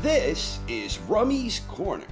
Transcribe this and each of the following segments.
This is Rummy's Corner.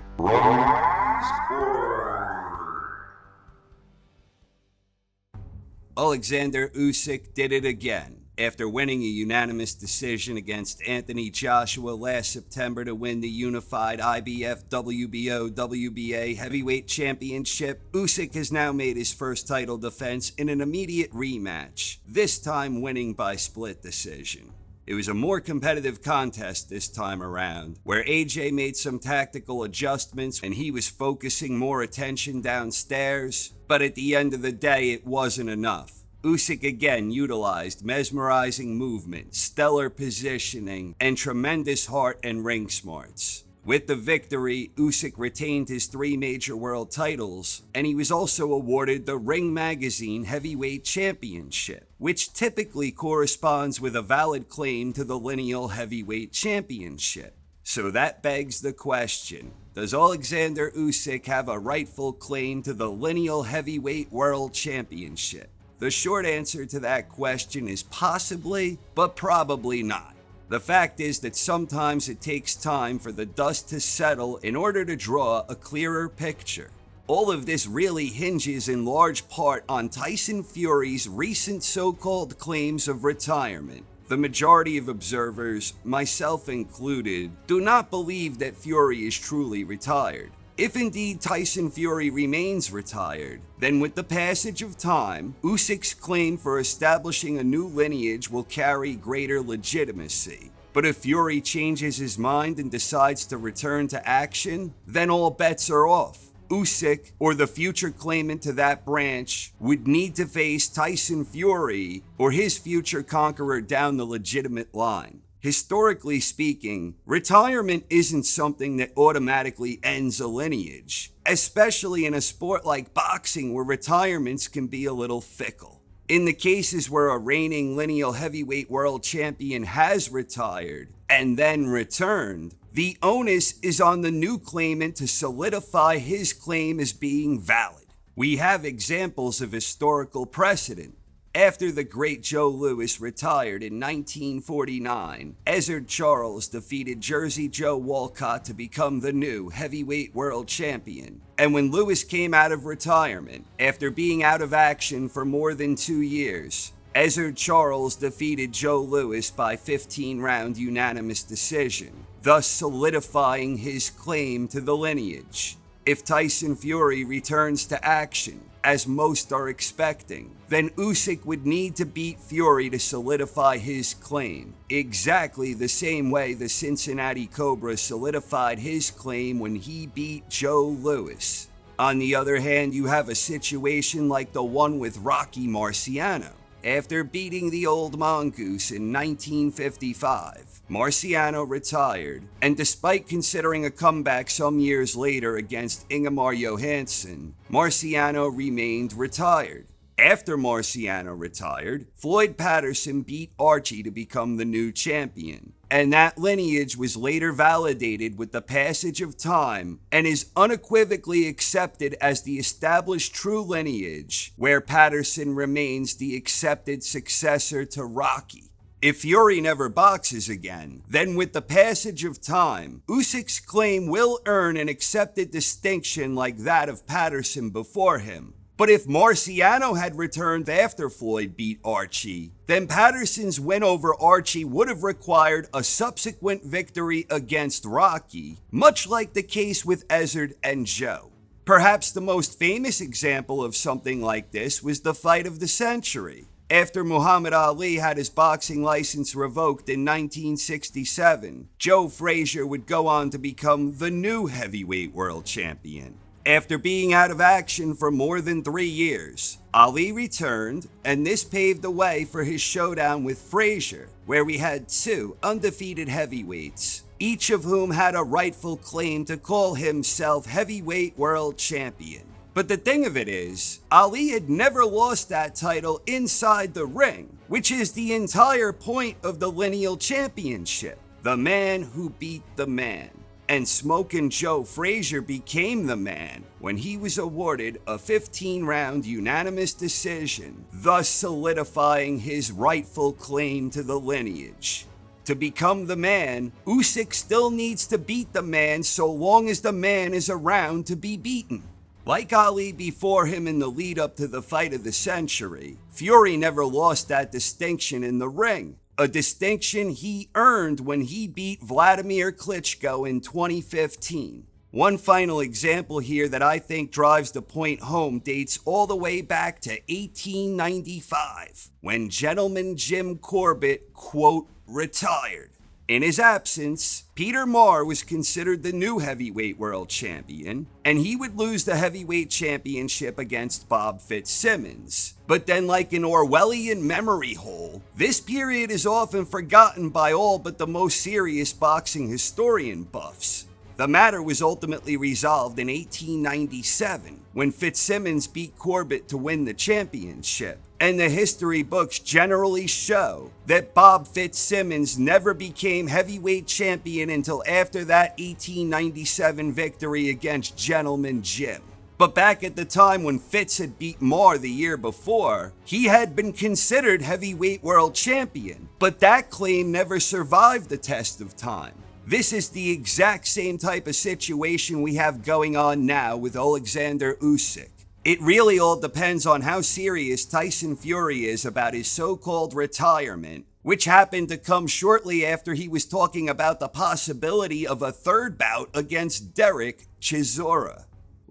Oleksandr Usyk did it again. After winning a unanimous decision against Anthony Joshua last September to win the unified IBF WBO WBA heavyweight championship, Usyk has now made his first title defense in an immediate rematch, this time winning by split decision. It was a more competitive contest this time around, where AJ made some tactical adjustments and he was focusing more attention downstairs, but at the end of the day it wasn't enough. Usyk again utilized mesmerizing movement, stellar positioning, and tremendous heart and ring smarts. With the victory, Usyk retained his 3 major world titles, and he was also awarded the Ring Magazine Heavyweight Championship, which typically corresponds with a valid claim to the Lineal Heavyweight Championship. So that begs the question, does Oleksandr Usyk have a rightful claim to the Lineal Heavyweight World Championship? The short answer to that question is possibly, but probably not. The fact is that sometimes it takes time for the dust to settle in order to draw a clearer picture. All of this really hinges in large part on Tyson Fury's recent so-called claims of retirement. The majority of observers, myself included, do not believe that Fury is truly retired. If indeed Tyson Fury remains retired, then with the passage of time, Usyk's claim for establishing a new lineage will carry greater legitimacy. But if Fury changes his mind and decides to return to action, then all bets are off. Usyk, or the future claimant to that branch, would need to face Tyson Fury or his future conqueror down the legitimate line. Historically speaking, retirement isn't something that automatically ends a lineage, especially in a sport like boxing where retirements can be a little fickle. In the cases where a reigning lineal heavyweight world champion has retired and then returned, the onus is on the new claimant to solidify his claim as being valid. We have examples of historical precedent. After the great Joe Louis retired in 1949, Ezzard Charles defeated Jersey Joe Walcott to become the new heavyweight world champion. And when Louis came out of retirement, after being out of action for more than 2 years, Ezzard Charles defeated Joe Louis by 15-round unanimous decision, thus solidifying his claim to the lineage. If Tyson Fury returns to action, as most are expecting, then Usyk would need to beat Fury to solidify his claim, exactly the same way the Cincinnati Cobra solidified his claim when he beat Joe Louis. On the other hand, you have a situation like the one with Rocky Marciano. After beating the old mongoose in 1955, Marciano retired, and despite considering a comeback some years later against Ingemar Johansson, Marciano remained retired. After Marciano retired, Floyd Patterson beat Archie to become the new champion, and that lineage was later validated with the passage of time and is unequivocally accepted as the established true lineage, where Patterson remains the accepted successor to Rocky. If Fury never boxes again, then with the passage of time, Usyk's claim will earn an accepted distinction like that of Patterson before him. But if Marciano had returned after Floyd beat Archie, then Patterson's win over Archie would have required a subsequent victory against Rocky, much like the case with Ezzard and Joe. Perhaps the most famous example of something like this was the fight of the century. After Muhammad Ali had his boxing license revoked in 1967, Joe Frazier would go on to become the new heavyweight world champion. After being out of action for more than 3 years, Ali returned, and this paved the way for his showdown with Frazier, where we had 2 undefeated heavyweights, each of whom had a rightful claim to call himself heavyweight world champion. But the thing of it is, Ali had never lost that title inside the ring, which is the entire point of the Lineal Championship, the man who beat the man. And Smokin Joe Frazier became the man when he was awarded a 15-round unanimous decision, thus solidifying his rightful claim to the lineage. To become the man, Usyk still needs to beat the man so long as the man is around to be beaten. Like Ali before him in the lead up to the fight of the century, Fury never lost that distinction in the ring, a distinction he earned when he beat Vladimir Klitschko in 2015. One final example here that I think drives the point home dates all the way back to 1895, when Gentleman Jim Corbett, quote, retired. In his absence, Peter Marr was considered the new heavyweight world champion, and he would lose the heavyweight championship against Bob Fitzsimmons. But then, like an Orwellian memory hole, this period is often forgotten by all but the most serious boxing historian buffs. The matter was ultimately resolved in 1897, when Fitzsimmons beat Corbett to win the championship. And the history books generally show that Bob Fitzsimmons never became heavyweight champion until after that 1897 victory against Gentleman Jim. But back at the time when Fitz had beat Marr the year before, he had been considered heavyweight world champion, but that claim never survived the test of time. This is the exact same type of situation we have going on now with Oleksandr Usyk. It really all depends on how serious Tyson Fury is about his so-called retirement, which happened to come shortly after he was talking about the possibility of a third bout against Derek Chisora.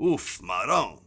Oof, maron.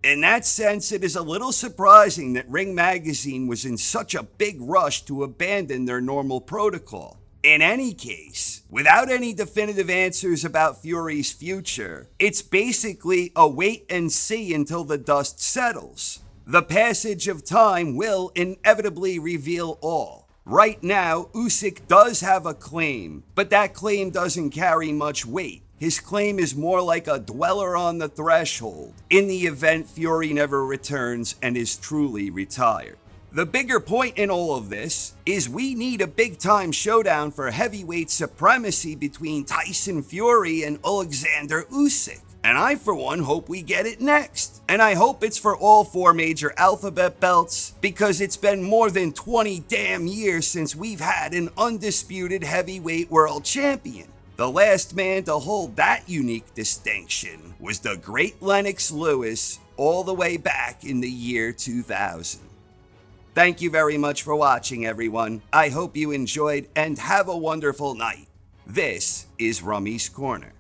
In that sense, it is a little surprising that Ring Magazine was in such a big rush to abandon their normal protocol. In any case, without any definitive answers about Fury's future, it's basically a wait and see until the dust settles. The passage of time will inevitably reveal all. Right now, Usyk does have a claim, but that claim doesn't carry much weight. His claim is more like a dweller on the threshold, in the event Fury never returns and is truly retired. The bigger point in all of this is we need a big-time showdown for heavyweight supremacy between Tyson Fury and Oleksandr Usyk. And I, for one, hope we get it next. And I hope it's for all 4 major alphabet belts, because it's been more than 20 damn years since we've had an undisputed heavyweight world champion. The last man to hold that unique distinction was the great Lennox Lewis all the way back in the year 2000. Thank you very much for watching, everyone. I hope you enjoyed and have a wonderful night. This is Rummy's Corner.